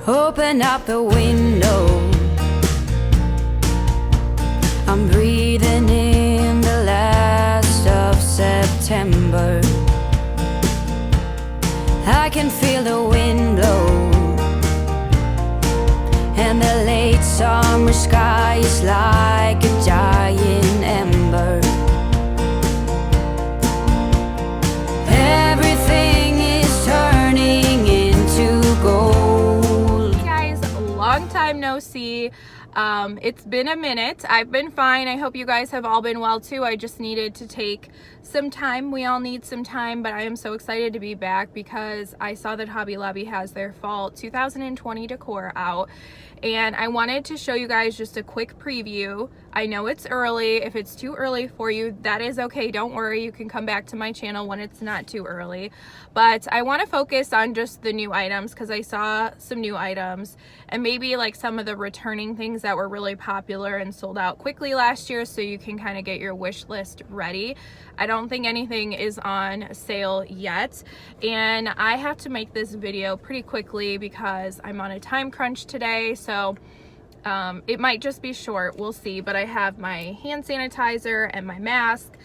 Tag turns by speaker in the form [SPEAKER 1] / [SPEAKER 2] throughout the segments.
[SPEAKER 1] Open up the window. I'm breathing in the last of September. I can feel the wind blow, and the late summer sky is like a giant ember. Everything is turning into gold.
[SPEAKER 2] Hey guys, long time no see. It's been a minute. I've been fine. I hope you guys have all been well too. I just needed to take some time. We all need some time, but I am so excited to be back because I saw that Hobby Lobby has their fall 2020 decor out, and I wanted to show you guys just a quick preview. I know it's early. If it's too early for you, that is okay. Don't worry. You can come back to my channel when it's not too early. But I want to focus on just the new items because I saw some new items and maybe like some of the returning things that were really popular and sold out quickly last year, so you can kind of get your wish list ready. I don't think anything is on sale yet, and I have to make this video pretty quickly because I'm on a time crunch today, so it might just be short, we'll see. But I have my hand sanitizer and my mask.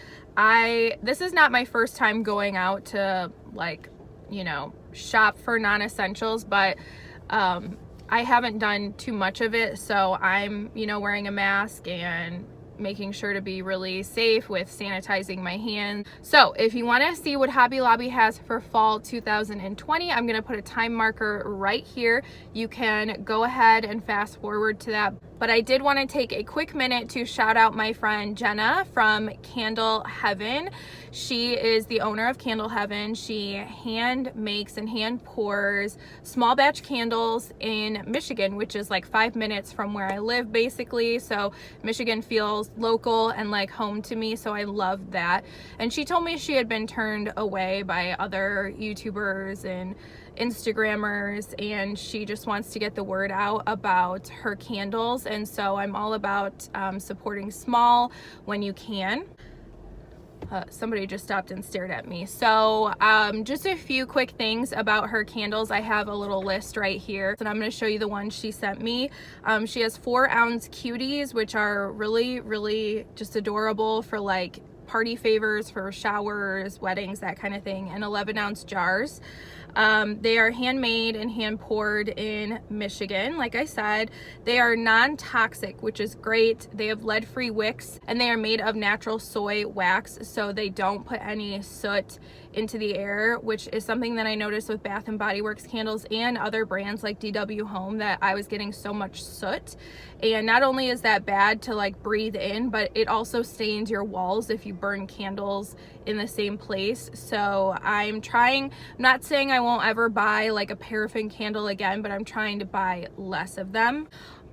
[SPEAKER 2] This is not my first time going out to, like, you know, shop for non-essentials, but I haven't done too much of it, so I'm, you know, wearing a mask and making sure to be really safe with sanitizing my hands. So if you want to see what Hobby Lobby has for fall 2020, I'm going to put a time marker right here. You can go ahead and fast forward to that. But I did want to take a quick minute to shout out my friend Jenna from Candle Heaven. She is the owner of Candle Heaven. She hand makes and hand pours small batch candles in Michigan, which is like 5 minutes from where I live basically. So Michigan feels local and like home to me, so I love that. And she told me she had been turned away by other YouTubers and Instagrammers, and she just wants to get the word out about her candles. And so I'm all about supporting small when you can. Somebody just stopped and stared at me. So just a few quick things about her candles. I have a little list right here, and I'm going to show you the one she sent me. She has 4-ounce cuties, which are really just adorable for like party favors, for showers, weddings, that kind of thing, and 11-ounce jars. They are handmade and hand poured in Michigan. Like I said, they are non-toxic, which is great. They have lead-free wicks, and they are made of natural soy wax, so they don't put any soot into the air, which is something that I noticed with Bath & Body Works candles and other brands like DW Home, that I was getting so much soot. And not only is that bad to like breathe in, but it also stains your walls if you burn candles in the same place. So I'm not saying I won't ever buy like a paraffin candle again, but I'm trying to buy less of them.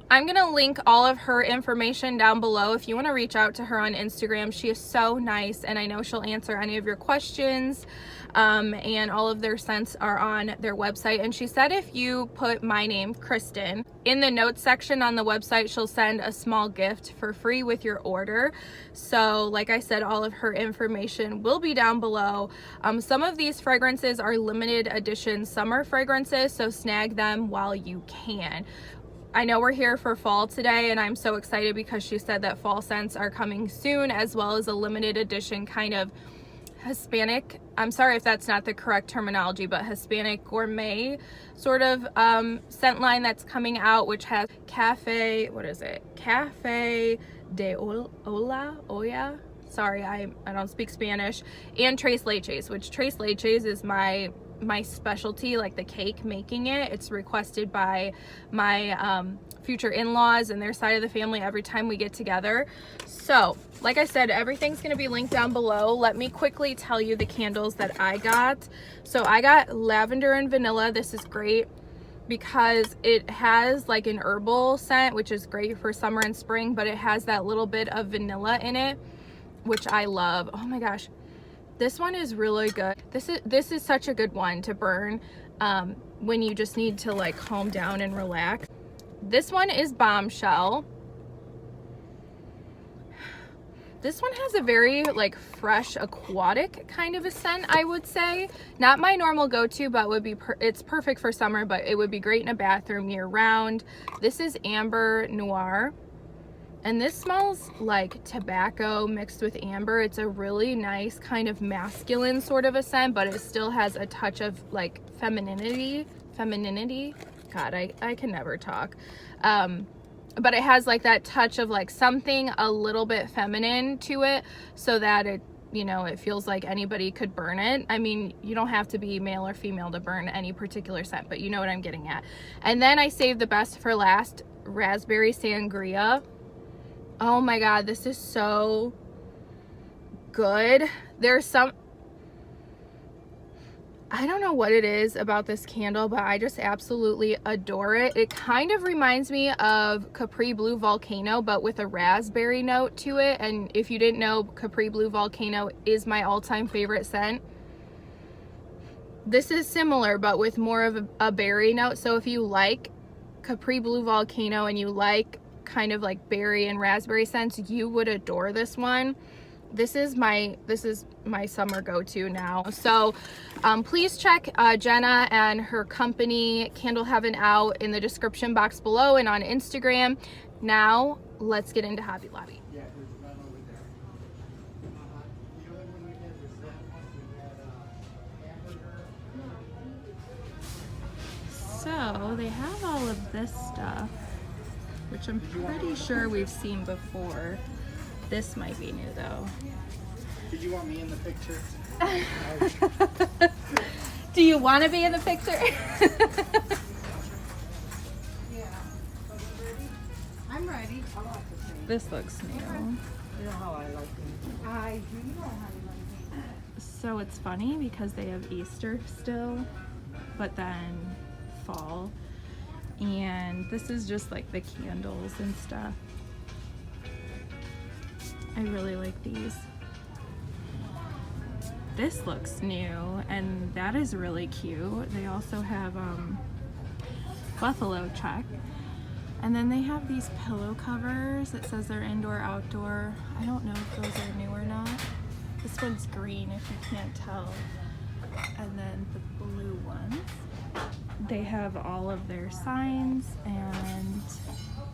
[SPEAKER 2] I'm going to link all of her information down below if you want to reach out to her on Instagram. She is so nice, and I know she'll answer any of your questions. And all of their scents are on their website. And she said if you put my name, Kristen, in the notes section on the website, she'll send a small gift for free with your order. So like I said, all of her information will be down below. Some of these fragrances are limited edition summer fragrances, so snag them while you can. I know we're here for fall today, and I'm so excited because she said that fall scents are coming soon, as well as a limited edition kind of Hispanic, I'm sorry if that's not the correct terminology, but Hispanic gourmet sort of scent line that's coming out, which has Cafe de Olla? Sorry, I don't speak Spanish, and Tres Leches, which Tres Leches is my specialty, like the cake making it. It's requested by my future in-laws and their side of the family every time we get together. So like I said, everything's going to be linked down below. Let me quickly tell you the candles that I got. So I got lavender and vanilla. This is great because it has like an herbal scent, which is great for summer and spring, but it has that little bit of vanilla in it, which I love. Oh my gosh, this one is really good. This is such a good one to burn when you just need to like calm down and relax. This one is Bombshell. This one has a very like fresh aquatic kind of a scent, I would say. Not my normal go-to, but would be it's perfect for summer, but it would be great in a bathroom year round. This is Amber Noir, and this smells like tobacco mixed with amber. It's a really nice kind of masculine sort of a scent, but it still has a touch of like femininity. God, I can never talk. But it has like that touch of like something a little bit feminine to it, so that it, you know, it feels like anybody could burn it. I mean, you don't have to be male or female to burn any particular scent, but you know what I'm getting at. And then I saved the best for last, Raspberry Sangria. Oh my God, this is so good. There's some, I don't know what it is about this candle, but I just absolutely adore it. It kind of reminds me of Capri Blue Volcano, but with a raspberry note to it. And if you didn't know, Capri Blue Volcano is my all-time favorite scent. This is similar, but with more of a berry note. So if you like Capri Blue Volcano and you like kind of like berry and raspberry scents, you would adore this one. This is my summer go-to now. So please check Jenna and her company Candle Heaven out in the description box below and on Instagram. Now let's get into Hobby Lobby. So they have all of this stuff, which I'm pretty sure we've seen before. This might be new though.
[SPEAKER 3] Did you want me in the picture?
[SPEAKER 2] Do you want to be in the picture?
[SPEAKER 4] Yeah. I'm ready.
[SPEAKER 2] This looks new.
[SPEAKER 3] You know how I like them.
[SPEAKER 4] I do know how to like it.
[SPEAKER 2] So it's funny because they have Easter still, but then fall. And this is just like the candles and stuff. I really like these. This looks new, and that is really cute. They also have buffalo check, and then they have these pillow covers. It says they're indoor, outdoor. I don't know if those are new or not. This one's green, if you can't tell. And then the blue ones, they have all of their signs, and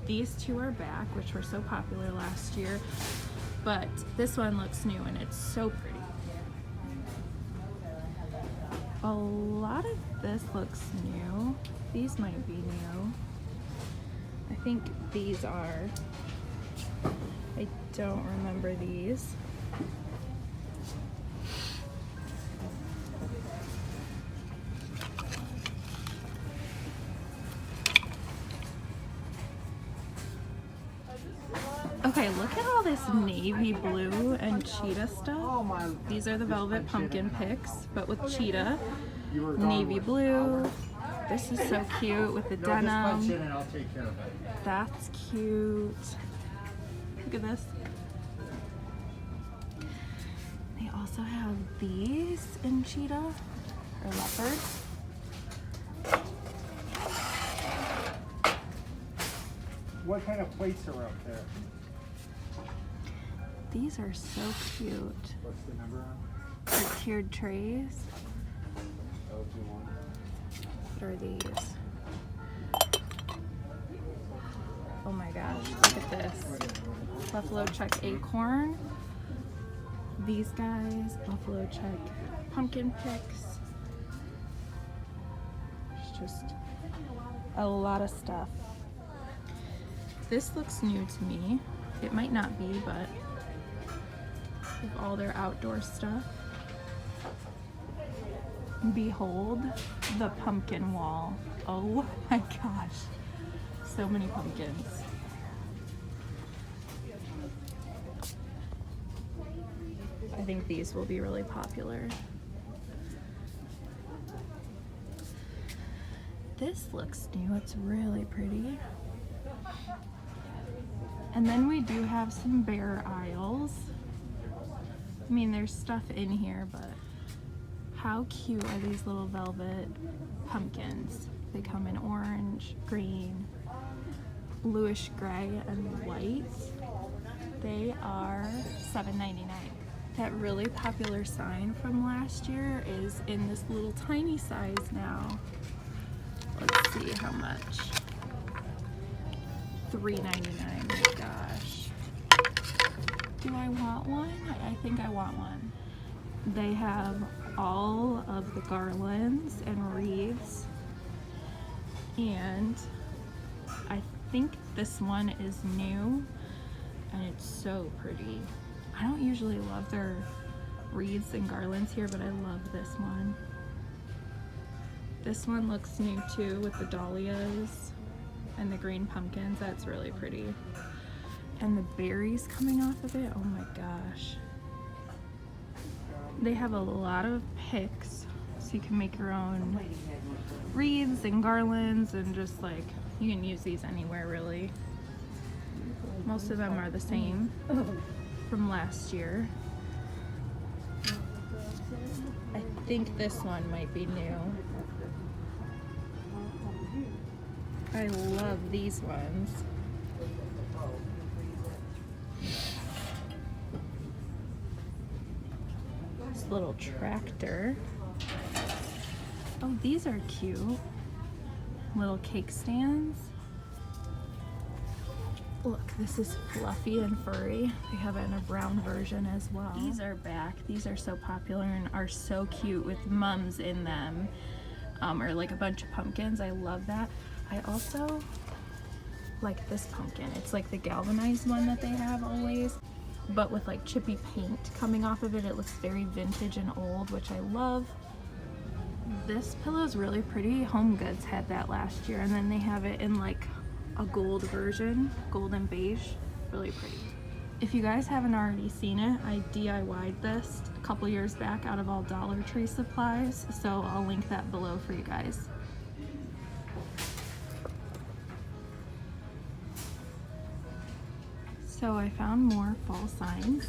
[SPEAKER 2] these two are back, which were so popular last year. But this one looks new and it's so pretty. A lot of this looks new. These might be new. I think these are. I don't remember these. Okay, look at all this navy blue and cheetah stuff. These are the velvet pumpkin picks, but with cheetah. Navy blue. This is so cute with the denim. That's cute. Look at this. They also have these in cheetah or leopard.
[SPEAKER 3] What kind of plates are up there?
[SPEAKER 2] These are so cute.
[SPEAKER 3] What's the number on?
[SPEAKER 2] They're tiered trays.
[SPEAKER 3] L21.
[SPEAKER 2] What are these? Oh my gosh, look at this. Buffalo check acorn. These guys, buffalo check pumpkin picks. It's just a lot of stuff. This looks new to me. It might not be, but with all their outdoor stuff. Behold the pumpkin wall. Oh my gosh. So many pumpkins. I think these will be really popular. This looks new. It's really pretty. And then we do have some bare aisles. I mean, there's stuff in here, but how cute are these little velvet pumpkins? They come in orange, green, bluish gray, and white. They are $7.99. That really popular sign from last year is in this little tiny size now. Let's see how much. $3.99. My gosh. Do I want one? I think I want one. They have all of the garlands and wreaths, and I think this one is new and it's so pretty. I don't usually love their wreaths and garlands here, but I love this one. This one looks new too with the dahlias and the green pumpkins. That's really pretty. And the berries coming off of it, oh my gosh. They have a lot of picks, so you can make your own wreaths and garlands, and just like, you can use these anywhere really. Most of them are the same from last year. I think this one might be new. I love these ones. This little tractor. Oh, these are cute. Little cake stands. Look, this is fluffy and furry. They have it in a brown version as well. These are back. These are so popular and are so cute with mums in them, or like a bunch of pumpkins. I love that. I also like this pumpkin. It's like the galvanized one that they have always, but with like chippy paint coming off of it. It looks very vintage and old, which I love. This pillow is really pretty. Home Goods had that last year, and then they have it in like a gold version, gold and beige. Really pretty. If you guys haven't already seen it, I DIY'd this a couple years back out of all Dollar Tree supplies, so I'll link that below for you guys. So I found more fall signs.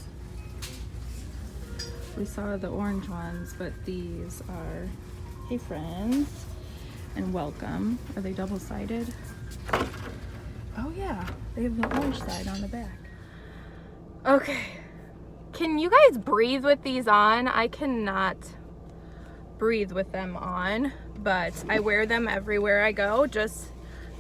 [SPEAKER 2] We saw the orange ones, but these are, hey friends, and welcome. Are they double-sided? Oh yeah, they have the orange side on the back. Okay, can you guys breathe with these on? I cannot breathe with them on, but I wear them everywhere I go just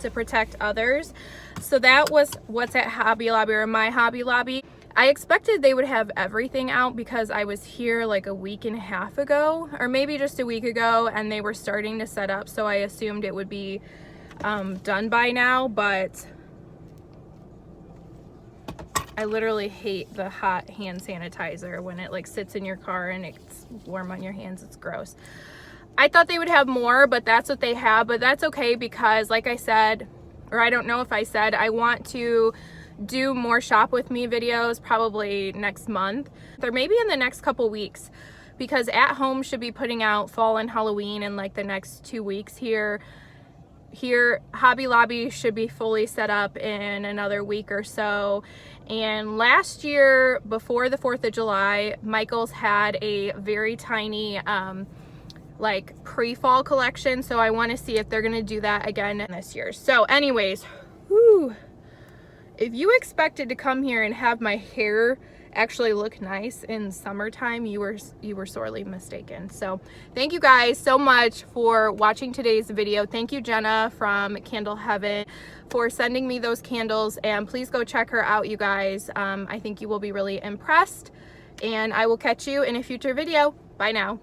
[SPEAKER 2] to protect others. So that was what's at Hobby Lobby, or my Hobby Lobby. I expected they would have everything out because I was here like a week and a half ago, or maybe just a week ago, and they were starting to set up, so I assumed it would be done by now. But I literally hate the hot hand sanitizer when it like sits in your car and it's warm on your hands. It's gross. I thought they would have more, but that's what they have. But that's okay, because like I said, or I don't know if I said, I want to do more shop with me videos probably next month, or maybe in the next couple weeks, because At Home should be putting out fall and Halloween in like the next 2 weeks here. Hobby Lobby should be fully set up in another week or so. And last year, before the 4th of July, Michael's had a very tiny like pre-fall collection, so I want to see if they're gonna do that again this year. So anyways, whew, if you expected to come here and have my hair actually look nice in summertime, you were sorely mistaken. So thank you guys so much for watching today's video. Thank you, Jenna from Candle Heaven, for sending me those candles, and please go check her out, you guys. I think you will be really impressed, and I will catch you in a future video. Bye now.